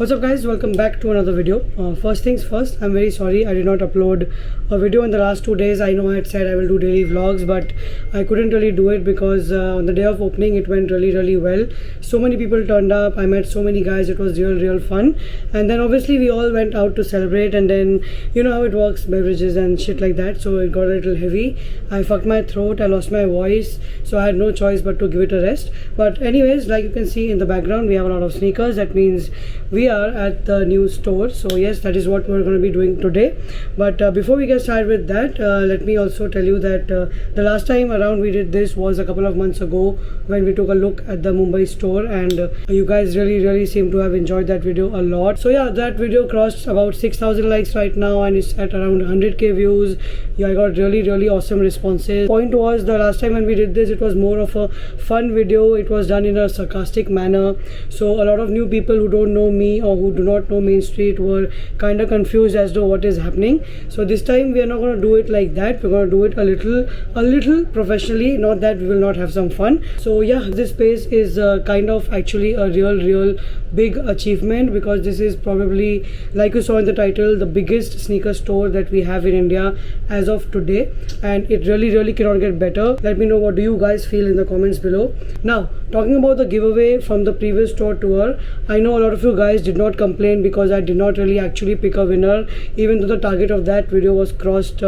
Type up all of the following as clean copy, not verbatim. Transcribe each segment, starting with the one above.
What's up guys, welcome back to another video. First things first, I'm very sorry I did not upload a video in the last 2 days. I know I had said I will do daily vlogs, but I couldn't really do it because on the day of opening it went really well. So many people turned up, I met so many guys, it was real fun. And then obviously we all went out to celebrate, and then you know how it works, beverages and shit like that, so it got a little heavy. I fucked my throat, I lost my voice, so I had no choice but to give it a rest. But anyways, like you can see in the background, we have a lot of sneakers. That means we are at the new store. So yes, that is what we're going to be doing today. But before we get started with that, let me also tell you that the last time around we did this was a couple of months ago when we took a look at the Mumbai store, and you guys really seem to have enjoyed that video a lot. So yeah, that video crossed about 6,000 likes right now and it's at around 100k views. Yeah, I got really awesome responses. Point was, the last time when we did this, it was more of a fun video. It was done in a sarcastic manner, so a lot of new people who don't know me or who do not know Main Street were kind of confused as to what is happening. So this time we are not going to do it like that. We're going to do it a little professionally, not that we will not have some fun. So yeah, this space is kind of actually a real big achievement, because this is probably, like you saw in the title, the biggest sneaker store that we have in India as of today, and it really cannot get better. Let me know what do you guys feel in the comments below. Now, talking about the giveaway from the previous store tour, I know a lot of you guys did not complain because I did not really actually pick a winner, even though the target of that video was crossed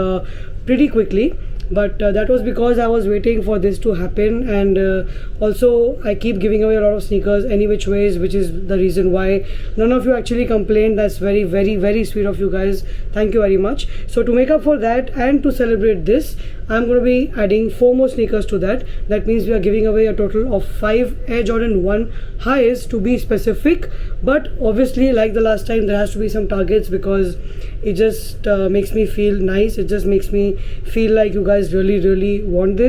pretty quickly. But that was because I was waiting for this to happen, and also I keep giving away a lot of sneakers any which ways, which is the reason why none of you actually complained. That's very sweet of you guys. Thank you very much. So to make up for that and to celebrate this, I'm going to be adding 4 more sneakers to that. That means we are giving away a total of 5 Air Jordan 1 highs, to be specific. But obviously, like the last time, there has to be some targets because it just makes me feel nice. It just makes me feel like you guys really want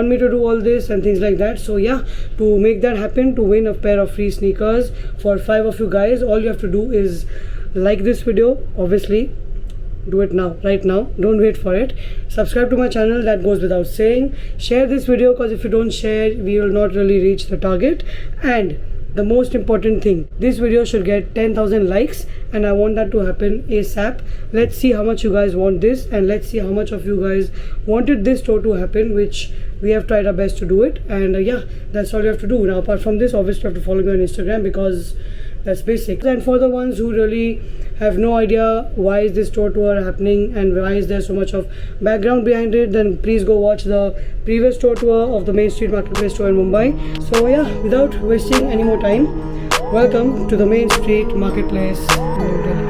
me to do all this and things like that. So yeah, to make that happen, to win a pair of free sneakers for 5 of you guys, all you have to do is like this video. Obviously, do it now, right now, don't wait for it. Subscribe to my channel, that goes without saying. Share this video, because if you don't share, we will not really reach the target. And the most important thing, this video should get 10,000 likes, and I want that to happen ASAP. Let's see how much you guys want this, and let's see how much of you guys wanted this store to happen, which we have tried our best to do it. And yeah, that's all you have to do. Now, apart from this, obviously you have to follow me on Instagram, because that's basic. And for the ones who really have no idea why is this store tour happening and why is there so much of background behind it, then please go watch the previous store tour of the Main Street Marketplace store in Mumbai. So yeah, without wasting any more time, welcome to the Main Street Marketplace in New Delhi.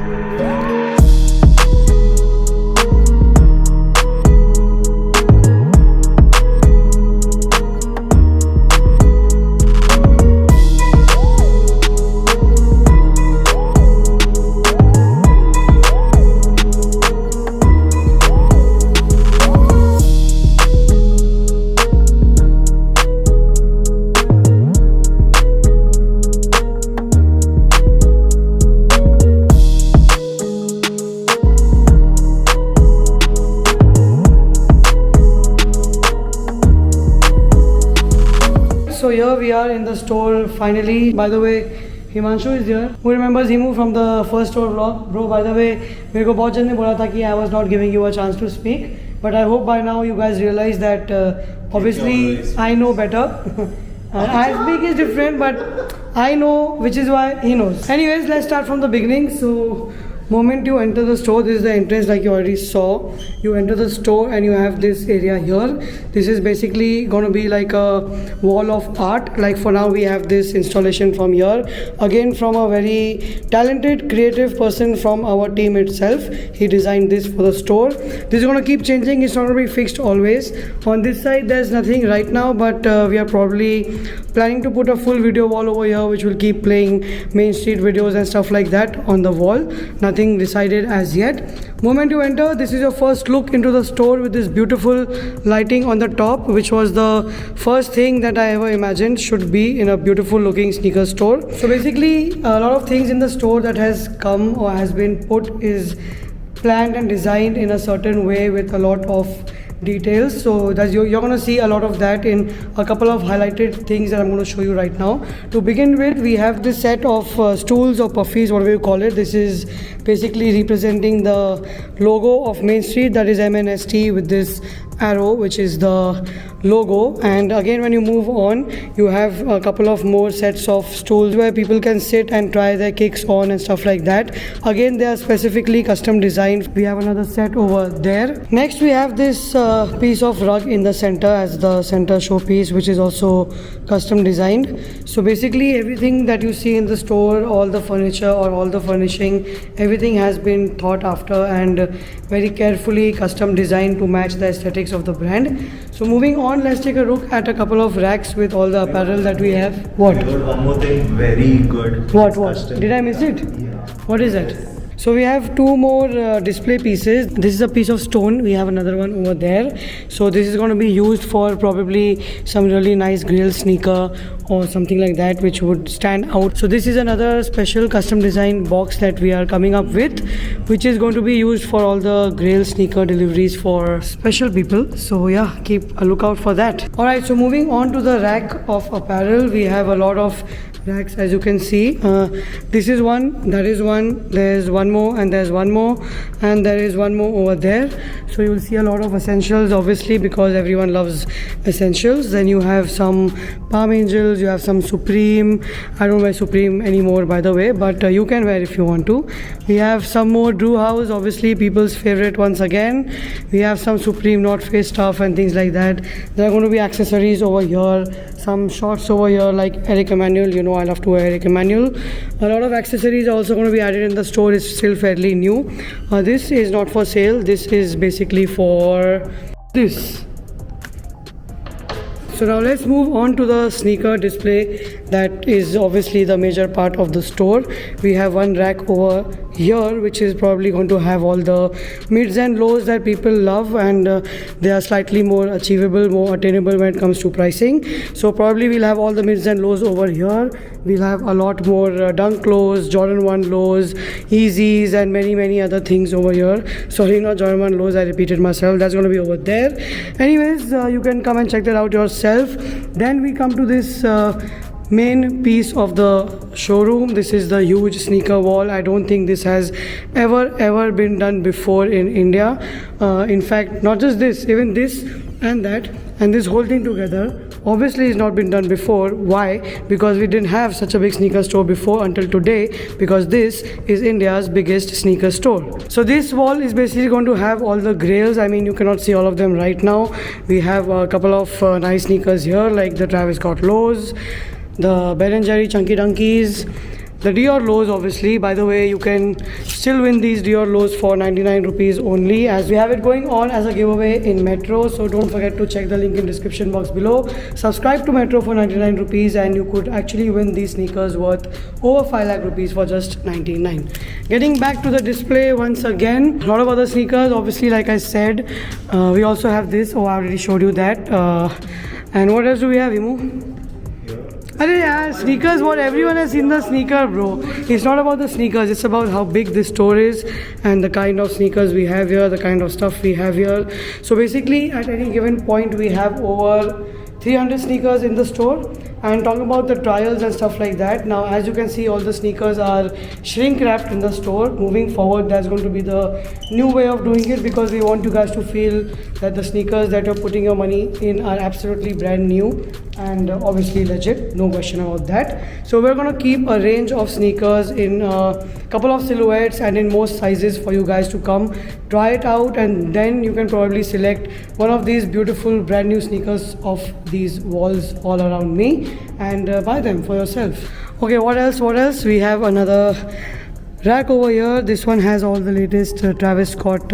So here we are in the store finally. By the way, Himanshu is here, who remembers Himu from the first store vlog. Bro, by the way, मेरे को बहुत जन ने बोला था कि I was not giving you a chance to speak, but I hope by now you guys realize that obviously I know better. I speak is different, but I know, which is why he knows. Anyways, let's start from the beginning. So moment you enter the store, this is the entrance. Like you already saw, you enter the store and you have this area here. This is basically going to be like a wall of art. Like for now we have this installation from here, again from a very talented creative person from our team itself. He designed this for the store. This is going to keep changing, it's not going to be fixed always. On this side there's nothing right now, but we are probably planning to put a full video wall over here, which will keep playing Main Street videos and stuff like that on the wall. Nothing decided as yet. Moment you enter, this is your first look into the store with this beautiful lighting on the top, which was the first thing that I ever imagined should be in a beautiful looking sneaker store. So basically a lot of things in the store that has come or has been put is planned and designed in a certain way with a lot of details. So that's you're going to see a lot of that in a couple of highlighted things that I'm going to show you right now. To begin with, we have this set of stools or puffies, whatever you call it. This is basically representing the logo of Main Street, that is MNST, with this arrow, which is the logo. And again, when you move on, you have a couple of more sets of stools where people can sit and try their kicks on and stuff like that. Again, they are specifically custom designed. We have another set over there. Next, we have this piece of rug in the center as the center showpiece, which is also custom designed. So basically everything that you see in the store, all the furniture or all the furnishing, everything has been thought after and very carefully custom designed to match the aesthetics of the brand. So moving on, let's take a look at a couple of racks with all the apparel that we have. What? One more thing, very good. What? Did I miss it? Yeah. What is it? So we have two more display pieces. This is a piece of stone. We have another one over there. So this is going to be used for probably some really nice grill sneaker or something like that, which would stand out. So this is another special custom design box that we are coming up with, which is going to be used for all the grill sneaker deliveries for special people. So yeah, keep a lookout for that. Alright, so moving on to the rack of apparel, we have a lot of racks, as you can see. This is one, that is one, there's one more, and there's one more, and there is one more over there. So you will see a lot of essentials, obviously, because everyone loves essentials. Then you have some Palm Angels, you have some Supreme. I don't wear Supreme anymore, by the way, but you can wear if you want to. We have some more Drew House, obviously people's favorite once again. We have some Supreme North Face stuff and things like that. There are going to be accessories over here, some shorts over here like Eric Emanuel. You know I love to wear Eric Emanuel. A lot of accessories are also going to be added in the store. It's still fairly new. This is not for sale. This is basically for this. So now let's move on to the sneaker display. That is obviously the major part of the store. We have one rack over here, which is probably going to have all the mids and lows that people love, and they are slightly more achievable, more attainable when it comes to pricing. So probably we'll have all the mids and lows over here. We'll have a lot more Dunk lows, Jordan 1 lows, Yeezys, and many other things over here. Sorry, not Jordan 1 lows, I repeated myself. That's going to be over there. Anyways, you can come and check that out yourself. Then we come to this main piece of the showroom. This is the huge sneaker wall. I don't think this has ever been done before in India. In fact, not just this, even this and that and this whole thing together obviously has not been done before. Why? Because we didn't have such a big sneaker store before until today, because this is India's biggest sneaker store. So this wall is basically going to have all the grails. I mean, you cannot see all of them right now. We have a couple of nice sneakers here, like the Travis Scott lows, the Ben & Jerry Chunky Dunkies, the Dior lows. Obviously, by the way, you can still win these Dior lows for 99 rupees only, as we have it going on as a giveaway in Metro. So don't forget to check the link in description box below. Subscribe to Metro for 99 rupees and you could actually win these sneakers worth over 5 lakh rupees for just 99. Getting back to the display once again, a lot of other sneakers, obviously, like I said. We also have this. Oh, I already showed you that. And what else do we have, Imu? Sneakers, what everyone has seen the sneaker, bro. It's not about the sneakers, it's about how big this store is and the kind of sneakers we have here, the kind of stuff we have here. So basically, at any given point, we have over 300 sneakers in the store. And talking about the trials and stuff like that, now as you can see, all the sneakers are shrink wrapped in the store. Moving forward, that's going to be the new way of doing it, because we want you guys to feel that the sneakers that you're putting your money in are absolutely brand new and obviously legit, no question about that. So we're going to keep a range of sneakers in a couple of silhouettes and in most sizes for you guys to come try it out, and then you can probably select one of these beautiful brand new sneakers of these walls all around me and buy them for yourself. Okay, what else? We have another rack over here. This one has all the latest Travis Scott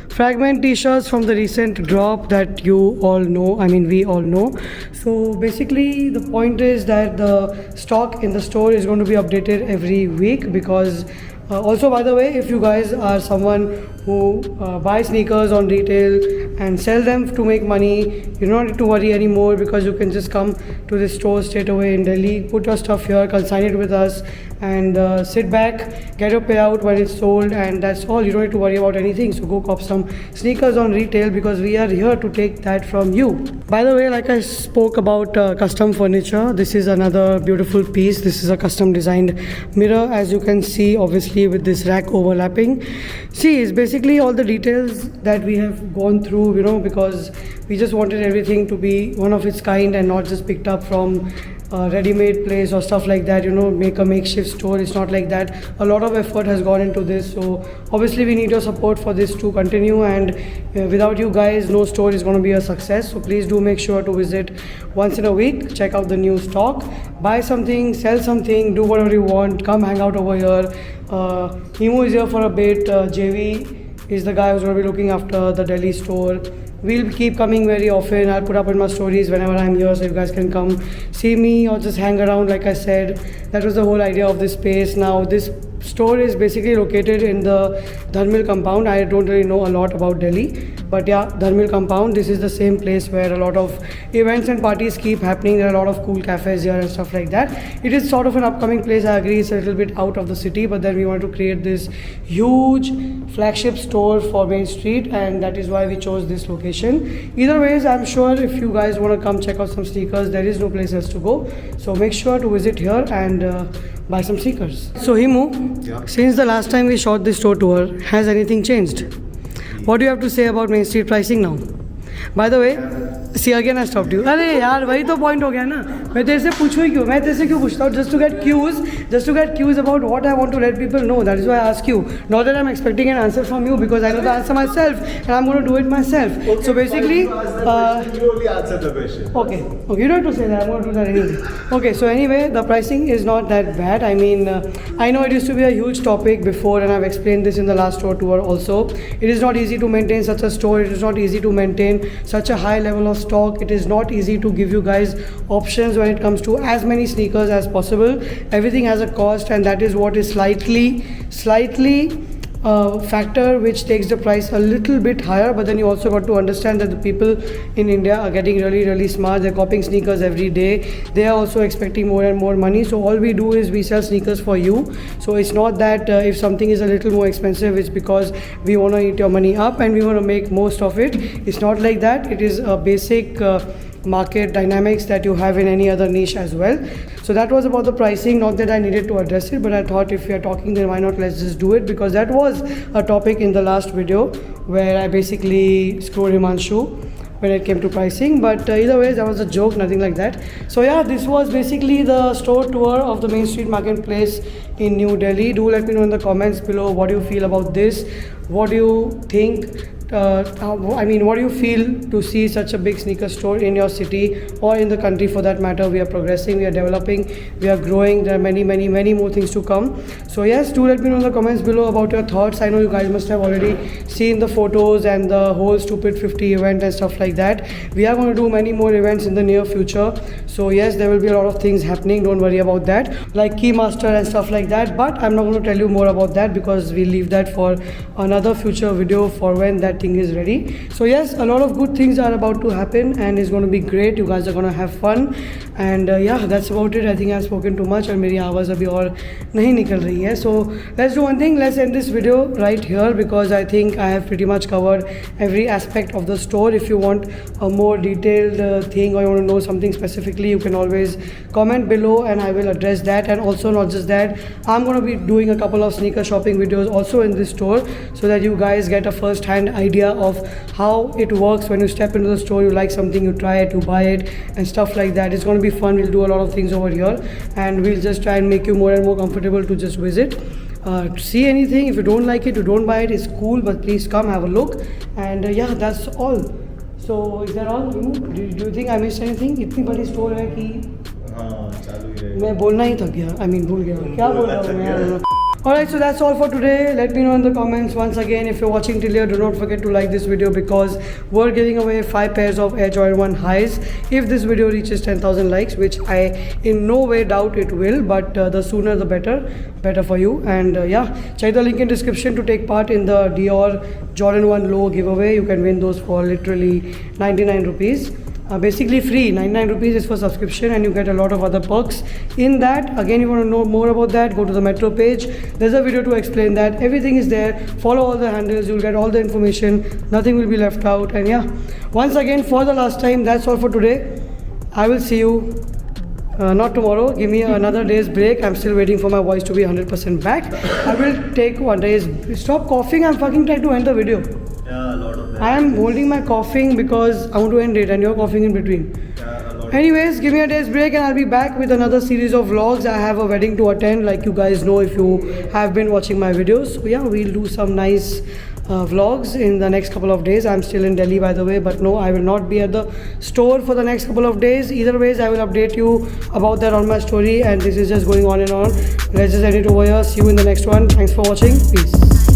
fragment t-shirts from the recent drop that you all know, I mean we all know. So basically the point is that the stock in the store is going to be updated every week, because also, by the way, if you guys are someone who buy sneakers on retail and sell them to make money, you don't need to worry anymore, because you can just come to the store straight away in Delhi, put your stuff here, consign it with us, and sit back, get your payout when it's sold, and that's all. You don't need to worry about anything. So go cop some sneakers on retail because we are here to take that from you. By the way, like I spoke about custom furniture, this is another beautiful piece. This is a custom designed mirror, as you can see, obviously with this rack overlapping. See, it's basically all the details that we have gone through, you know, because we just wanted everything to be one of its kind and not just picked up from ready-made place or stuff like that, you know, make a makeshift store. It's not like that. A lot of effort has gone into this, so obviously we need your support for this to continue, and without you guys no store is going to be a success. So please do make sure to visit once in a week, check out the new stock, buy something, sell something, do whatever you want, come hang out over here. Himu is here for a bit. JV is the guy who's going to be looking after the Delhi store. We'll keep coming very often. I'll put up in my stories whenever I'm here, so you guys can come see me or just hang around. Like I said, that was the whole idea of this space. Now this store is basically located in the Dharmil compound. I don't really know a lot about Delhi, but yeah, Dharmil compound, this is the same place where a lot of events and parties keep happening. There are a lot of cool cafes here and stuff like that. It is sort of an upcoming place. I agree, it's a little bit out of the city, but then we want to create this huge flagship store for Main Street, and that is why we chose this location. Either ways, I'm sure if you guys want to come check out some sneakers, there is no place else to go, so make sure to visit here and buy some sneakers. So Himu, Yeah. since the last time we shot this store tour, has anything changed? What do you have to say about Main Street pricing now? By the way, see again I stopped you. अरे यार वही तो point हो गया ना. मैं तेरे से पूछूँ ही क्यों? मैं तेरे से क्यों पूछता हूँ? Just to get cues about what I want to let people know. That is why I ask you. Not that I'm expecting an answer from you, because I know the answer myself and I'm going to do it myself. Okay, So basically, you only answer the question. Okay, you don't have to say that. I'm going to do that anyway. Okay, so anyway, the pricing is not that bad. I mean, I know it used to be a huge topic before, and I've explained this in the last store tour also. It is not easy to maintain such a store. It is not easy to maintain such a high level of stock. It is not easy to give you guys options when it comes to as many sneakers as possible. Everything has a cost, and that is what is slightly factor which takes the price a little bit higher. But then you also got to understand that the people in India are getting really smart. They're copying sneakers every day. They are also expecting more and more money. So all we do is we sell sneakers for you. So it's not that if something is a little more expensive, it's because we want to eat your money up and we want to make most of it. It's not like that. It is a basic market dynamics that you have in any other niche as well. So that was about the pricing. Not that I needed to address it, but I thought if we are talking, then why not let's just do it, because that was a topic in the last video where I basically screwed Himanshu when it came to pricing. But either way, that was a joke, nothing like that. So yeah, this was basically the store tour of the Main Street Marketplace in New Delhi. Do let me know in the comments below what do you feel about this. What do you think? What do you feel to see such a big sneaker store in your city or in the country for that matter? We are progressing, we are developing, we are growing. There are many more things to come. So yes, do let me know in the comments below about your thoughts. I know you guys must have already seen the photos and the whole Stupid 50 event and stuff like that. We are going to do many more events in the near future. So yes, there will be a lot of things happening. Don't worry about that, like Keymaster and stuff like that. But I'm not going to tell you more about that because we'll leave that for another future video for when that thing is ready. So yes, a lot of good things are about to happen and it's going to be great. You guys are going to have fun, and yeah, that's about it. I think I've spoken too much and मेरी आवाज़ अभी और नहीं निकल रही है. So let's do one thing. Let's end this video right here because I think I have pretty much covered every aspect of the store. If you want a more detailed thing or you want to know something specifically, you can always comment below and I will address that. And also not just that, I'm going to be doing a couple of sneaker shopping videos also in this store so that you guys get a first hand idea of how it works when you step into the store. You like something, you try it, you buy it and stuff like that. It's going to be fun. We'll do a lot of things over here and we'll just try and make you more and more comfortable to just visit, to see anything. If you don't like it, you don't buy it, it's cool, but please come have a look. And yeah, that's all. So is that all? Do you think I missed anything? इतनी बड़ी store है कि मैं बोलना ही थक गया. I mean भूल गया क्या बोल रहा हूँ मैं. Alright, so that's all for today. Let me know in the comments once again. If you're watching till here, do not forget to like this video because we're giving away 5 pairs of Air Jordan 1 highs if this video reaches 10,000 likes, which I in no way doubt it will, but the sooner the better for you. And yeah, check the link in description to take part in the Dior Jordan 1 low giveaway. You can win those for literally 99 rupees. basically free. 99 rupees is for subscription and you get a lot of other perks in that. Again, you want to know more about that, go to the Metro page. There's a video to explain that. Everything is there. Follow all the handles, you'll get all the information, nothing will be left out. And yeah, once again, for the last time, that's all for today. I will see you not tomorrow. Give me another day's break. I'm still waiting for my voice to be 100% back. I will take 1 day's. Stop coughing. I'm fucking trying to end the video. Yeah, a lot of that. I am holding my coughing because I want to end it and you're coughing in between. Yeah, a lot. Anyways, give me a day's break and I'll be back with another series of vlogs. I have a wedding to attend, like you guys know if you have been watching my videos. So yeah, we'll do some nice vlogs in the next couple of days. I'm still in Delhi, by the way, but no, I will not be at the store for the next couple of days. Either ways, I will update you about that on my story, and this is just going on and on. Let's just end it over here. See you in the next one. Thanks for watching. Peace.